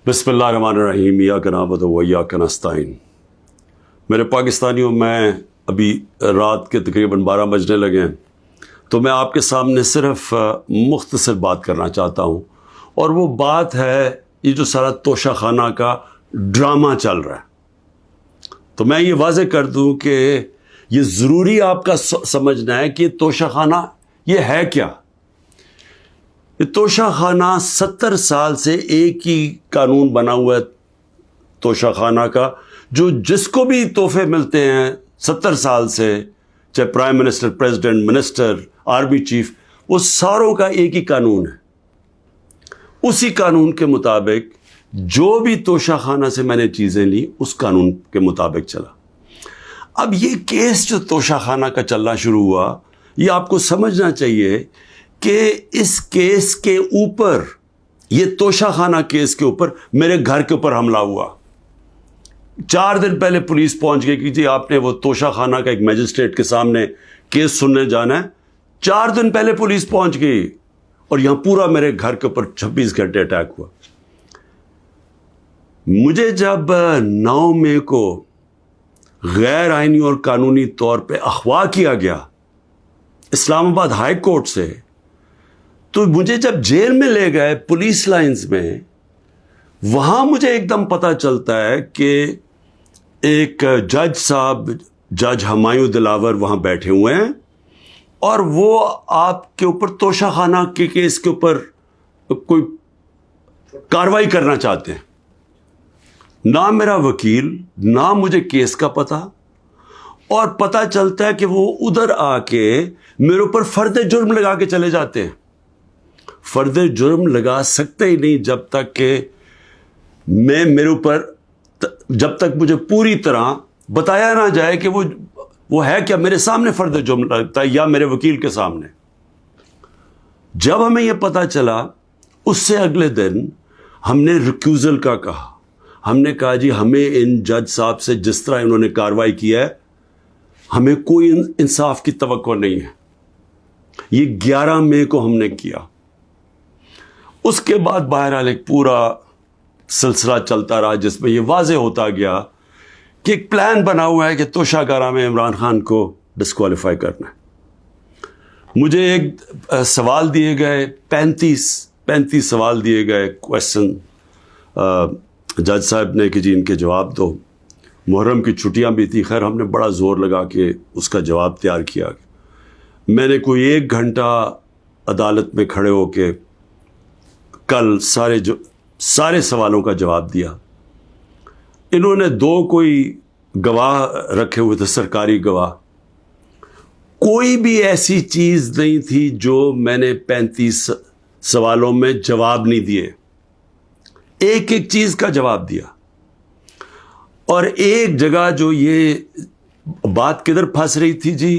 بسم اللہ الرحمن الرحیم ایاک نعبد و ایاک نستعین۔ میرے پاکستانیوں، میں ابھی رات کے تقریباً 12 بجنے لگے ہیں، تو میں آپ کے سامنے صرف مختصر بات کرنا چاہتا ہوں، اور وہ بات ہے یہ جو سارا توشہ خانہ کا ڈرامہ چل رہا ہے۔ تو میں یہ واضح کر دوں کہ یہ ضروری آپ کا سمجھنا ہے کہ یہ توشہ خانہ یہ ہے کیا۔ یہ توشہ خانہ 70 سال سے ایک ہی قانون بنا ہوا ہے توشہ خانہ کا، جو جس کو بھی تحفے ملتے ہیں 70 سال سے، چاہے prime minister, president, minister, army chief, وہ ساروں کا ایک ہی قانون ہے۔ اسی قانون کے مطابق جو بھی توشہ خانہ سے میں نے چیزیں لی، اس قانون کے مطابق چلا۔ اب یہ کیس جو توشہ خانہ کا چلنا شروع ہوا، یہ آپ کو سمجھنا چاہیے کہ اس کیس کے اوپر، یہ توشہ خانہ کیس کے اوپر میرے گھر کے اوپر حملہ ہوا۔ 4 دن پہلے پولیس پہنچ گئی کہ جی آپ نے وہ توشہ خانہ کا ایک میجسٹریٹ کے سامنے کیس سننے جانا ہے۔ 4 دن پہلے پولیس پہنچ گئی، اور یہاں پورا میرے گھر کے اوپر 26 گھنٹے اٹیک ہوا۔ مجھے جب 9 مئی کو غیر آئینی اور قانونی طور پہ اغوا کیا گیا اسلام آباد ہائی کورٹ سے، تو مجھے جب جیل میں لے گئے پولیس لائنز میں، وہاں مجھے ایک دم پتہ چلتا ہے کہ ایک جج صاحب، جج ہمایوں دلاور وہاں بیٹھے ہوئے ہیں، اور وہ آپ کے اوپر توشہ خانہ کے کیس کے اوپر کوئی کاروائی کرنا چاہتے ہیں۔ نہ میرا وکیل، نہ مجھے کیس کا پتہ، اور پتہ چلتا ہے کہ وہ ادھر آ کے میرے اوپر فرد جرم لگا کے چلے جاتے ہیں۔ فرد جرم لگا سکتے ہی نہیں جب تک کہ میرے اوپر، جب تک مجھے پوری طرح بتایا نہ جائے کہ وہ ہے کیا، میرے سامنے فرد جرم لگتا ہے یا میرے وکیل کے سامنے۔ جب ہمیں یہ پتہ چلا، اس سے اگلے دن ہم نے ریکیوزل کا کہا۔ ہم نے کہا جی ہمیں ان جج صاحب سے جس طرح انہوں نے کارروائی کی ہے، ہمیں کوئی انصاف کی توقع نہیں ہے۔ یہ 11 مئی کو ہم نے کیا۔ اس کے بعد بہرحال ایک پورا سلسلہ چلتا رہا، جس میں یہ واضح ہوتا گیا کہ ایک پلان بنا ہوا ہے کہ توشہ گارہ میں عمران خان کو ڈسکوالیفائی کرنا ہے۔ مجھے ایک سوال دیے گئے، 35 سوال دیے گئے، کویسچن جج صاحب نے کہ جی ان کے جواب دو۔ محرم کی چھٹیاں بھی تھی، خیر ہم نے بڑا زور لگا کے اس کا جواب تیار کیا۔ میں نے کوئی 1 گھنٹہ عدالت میں کھڑے ہو کے کل سارے سوالوں کا جواب دیا۔ انہوں نے 2 کوئی گواہ رکھے ہوئے تھے، سرکاری گواہ۔ کوئی بھی ایسی چیز نہیں تھی جو میں نے 35 سوالوں میں جواب نہیں دیے، ایک چیز کا جواب دیا۔ اور ایک جگہ جو یہ بات کدھر پھنس رہی تھی جی،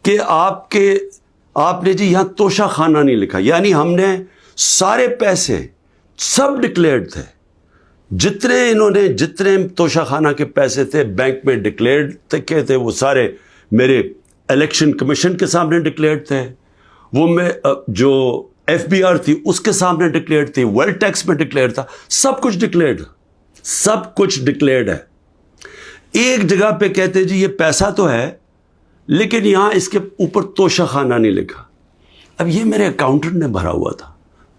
کہ آپ نے جی یہاں توشہ خانہ نہیں لکھا، یعنی ہم نے سارے پیسے سب ڈکلیئرڈ تھے، جتنے توشہ خانہ کے پیسے تھے بینک میں ڈکلیئرڈ تھے، وہ سارے میرے الیکشن کمیشن کے سامنے ڈکلیئرڈ تھے، وہ میں جو FBR تھی اس کے سامنے ڈکلیئرڈ تھی، ویلتھ ٹیکس میں ڈکلیئرڈ تھا، سب کچھ ڈکلیئرڈ ہے۔ ایک جگہ پہ کہتے جی یہ پیسہ تو ہے، لیکن یہاں اس کے اوپر توشہ خانہ نہیں لکھا۔ اب یہ میرے اکاؤنٹنٹ نے بھرا ہوا تھا،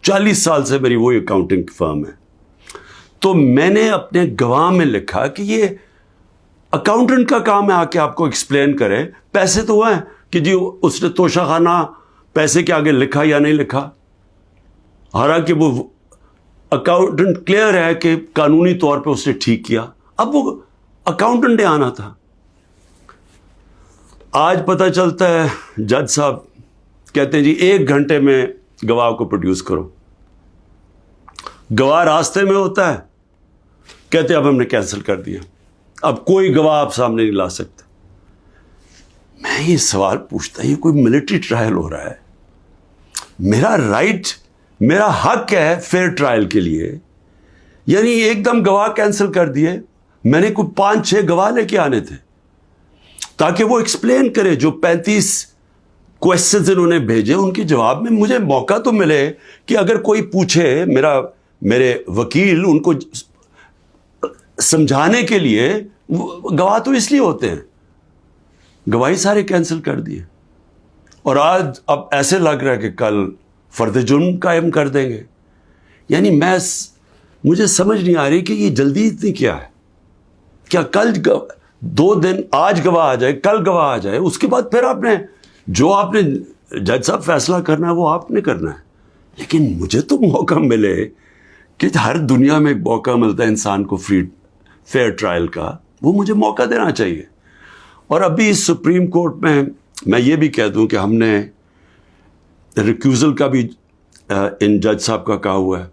40 سال سے میری وہی اکاؤنٹنگ کی فرم ہے۔ تو میں نے اپنے گواہ میں لکھا کہ یہ اکاؤنٹنٹ کا کام ہے آ کے آپ کو ایکسپلین کرے، پیسے تو ہیں کہ جی اس نے توشہ خانہ پیسے کے آگے لکھا یا نہیں لکھا۔ حالانکہ وہ اکاؤنٹنٹ کلیئر ہے کہ قانونی طور پہ اس نے ٹھیک کیا۔ اب وہ اکاؤنٹنٹ نے آنا تھا۔ آج پتہ چلتا ہے جج صاحب کہتے ہیں جی 1 گھنٹے میں گواہ کو پروڈیوس کرو۔ گواہ راستے میں ہوتا ہے، کہتے اب ہم نے کینسل کر دیا، اب کوئی گواہ آپ سامنے نہیں لا سکتے۔ میں یہ سوال پوچھتا یہ کوئی ملٹری ٹرائل ہو رہا ہے؟ میرا رائٹ، میرا حق ہے فیئر ٹرائل کے لیے، یعنی ایک دم گواہ کینسل کر دیے۔ میں نے کوئی 5-6 گواہ لے کے آنے تھے تاکہ وہ ایکسپلین کرے، جو 35 کویسچنز انہوں نے بھیجے ان کے جواب میں مجھے موقع تو ملے کہ اگر کوئی پوچھے، میرے وکیل ان کو سمجھانے کے لیے گواہ تو اس لیے ہوتے ہیں، گواہی سارے کینسل کر دیے، اور آج اب ایسے لگ رہا ہے کہ کل فرد جرم قائم کر دیں گے. یعنی مجھے سمجھ نہیں آ رہی کہ یہ جلدی اتنی کیا ہے. کیا کل 2 دن، آج گواہ آ جائے، کل گواہ آ جائے، اس کے بعد پھر آپ نے جج صاحب فیصلہ کرنا ہے وہ آپ نے کرنا ہے. لیکن مجھے تو موقع ملے کہ ہر دنیا میں ایک موقع ملتا ہے انسان کو فیئر ٹرائل کا، وہ مجھے موقع دینا چاہیے. اور ابھی سپریم کورٹ میں یہ بھی کہہ دوں کہ ہم نے ریکیوزل کا بھی ان جج صاحب کا کہا ہوا ہے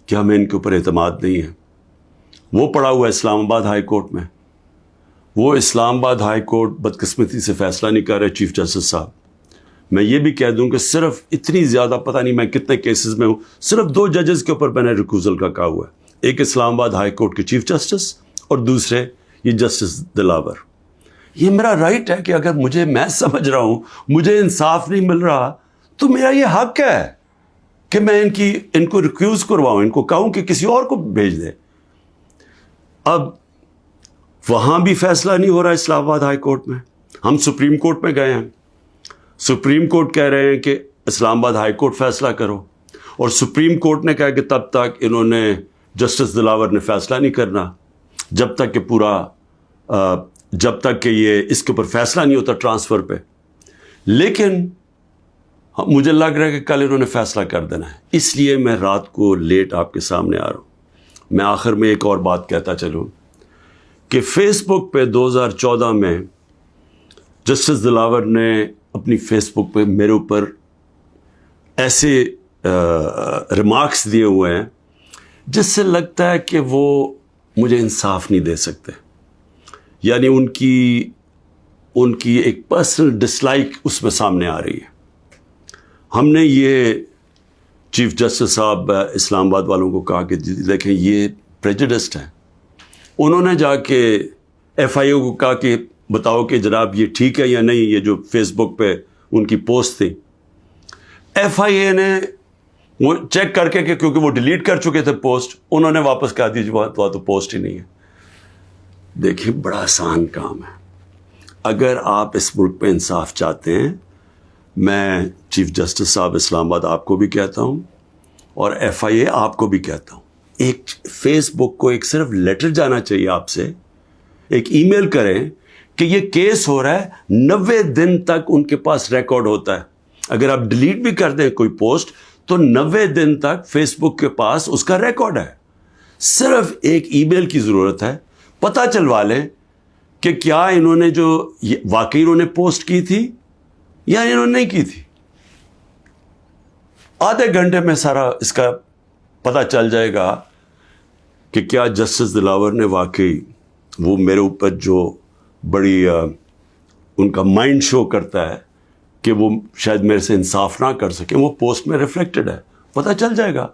کہ ہمیں ان کے اوپر اعتماد نہیں ہے. وہ پڑا ہوا ہے اسلام آباد ہائی کورٹ میں. وہ اسلام آباد ہائی کورٹ بدقسمتی سے فیصلہ نہیں کر رہے چیف جسٹس صاحب. میں یہ بھی کہہ دوں کہ صرف اتنی زیادہ، پتہ نہیں میں کتنے کیسز میں ہوں، صرف 2 ججز کے اوپر میں نے ریکیوزل کا کہا ہوا ہے. ایک اسلام آباد ہائی کورٹ کے چیف جسٹس اور دوسرے یہ جسٹس دلاور. یہ میرا رائٹ ہے کہ اگر میں سمجھ رہا ہوں مجھے انصاف نہیں مل رہا تو میرا یہ حق ہے کہ میں ان کو ریکیوز کرواؤں، ان کو کہوں کہ کسی اور کو بھیج دے. اب وہاں بھی فیصلہ نہیں ہو رہا اسلام آباد ہائی کورٹ میں. ہم سپریم کورٹ میں گئے ہیں، سپریم کورٹ کہہ رہے ہیں کہ اسلام آباد ہائی کورٹ فیصلہ کرو، اور سپریم کورٹ نے کہا کہ تب تک انہوں نے جسٹس دلاور نے فیصلہ نہیں کرنا جب تک کہ یہ اس کے اوپر فیصلہ نہیں ہوتا ٹرانسفر پہ. لیکن مجھے لگ رہا ہے کہ کل انہوں نے فیصلہ کر دینا ہے، اس لیے میں رات کو لیٹ آپ کے سامنے آ رہا ہوں. میں آخر میں ایک اور بات کہتا چلوں کہ فیس بک پہ 2014 میں جسٹس دلاور نے اپنی فیس بک پہ میرے اوپر ایسے ریمارکس دیے ہوئے ہیں جس سے لگتا ہے کہ وہ مجھے انصاف نہیں دے سکتے. یعنی ان کی ایک پرسنل ڈسلائک اس میں سامنے آ رہی ہے. ہم نے یہ چیف جسٹس صاحب اسلام آباد والوں کو کہا کہ دیکھیں یہ پریجوڈسڈ ہے. انہوں نے جا کے ایف آئی اے کو کہا کہ بتاؤ کہ جناب یہ ٹھیک ہے یا نہیں، یہ جو فیس بک پہ ان کی پوسٹ تھی. ایف آئی اے نے وہ چیک کر کے کہ کیونکہ وہ ڈیلیٹ کر چکے تھے پوسٹ، انہوں نے واپس کہا دی تو پوسٹ ہی نہیں ہے. دیکھیں بڑا آسان کام ہے. اگر آپ اس ملک پہ انصاف چاہتے ہیں، میں چیف جسٹس صاحب اسلام آباد آپ کو بھی کہتا ہوں اور ایف آئی اے آپ کو بھی کہتا ہوں، ایک فیس بک کو ایک صرف لیٹر جانا چاہیے آپ سے، ایک ای میل کریں کہ یہ کیس ہو رہا ہے. 90 دن تک ان کے پاس ریکارڈ ہوتا ہے. اگر آپ ڈیلیٹ بھی کر دیں کوئی پوسٹ تو 90 دن تک فیس بک کے پاس اس کا ریکارڈ ہے. صرف ایک ای میل کی ضرورت ہے. پتہ چلوا لیں کہ کیا انہوں نے واقعی انہوں نے پوسٹ کی تھی یا انہوں نے نہیں کی تھی. آدھے گھنٹے میں سارا اس کا پتہ چل جائے گا کہ کیا جسٹس دلاور نے واقعی وہ میرے اوپر جو بڑی ان کا مائنڈ شو کرتا ہے کہ وہ شاید میرے سے انصاف نہ کر سکیں، وہ پوسٹ میں ریفلیکٹڈ ہے. پتہ چل جائے گا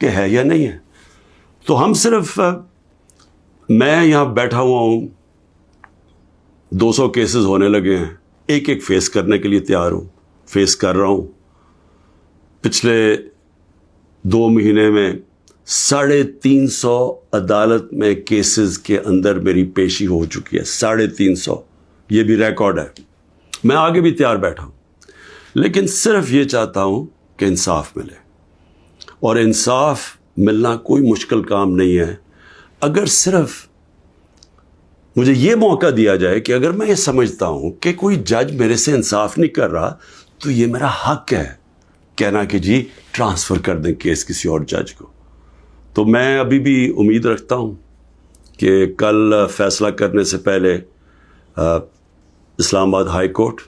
کہ ہے یا نہیں ہے. تو ہم صرف میں یہاں بیٹھا ہوا ہوں، 200 کیسز ہونے لگے ہیں، ایک ایک فیس کرنے کے لیے تیار ہوں، فیس کر رہا ہوں. پچھلے 2 مہینے میں 350 عدالت میں کیسز کے اندر میری پیشی ہو چکی ہے. 350، یہ بھی ریکارڈ ہے. میں آگے بھی تیار بیٹھا ہوں، لیکن صرف یہ چاہتا ہوں کہ انصاف ملے. اور انصاف ملنا کوئی مشکل کام نہیں ہے. اگر صرف مجھے یہ موقع دیا جائے کہ اگر میں یہ سمجھتا ہوں کہ کوئی جج میرے سے انصاف نہیں کر رہا تو یہ میرا حق ہے کہنا کہ جی ٹرانسفر کر دیں کیس کسی اور جج کو. تو میں ابھی بھی امید رکھتا ہوں کہ کل فیصلہ کرنے سے پہلے اسلام آباد ہائی کورٹ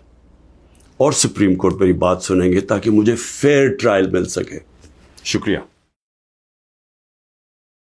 اور سپریم کورٹ میری بات سنیں گے تاکہ مجھے فیئر ٹرائل مل سکے. شکریہ.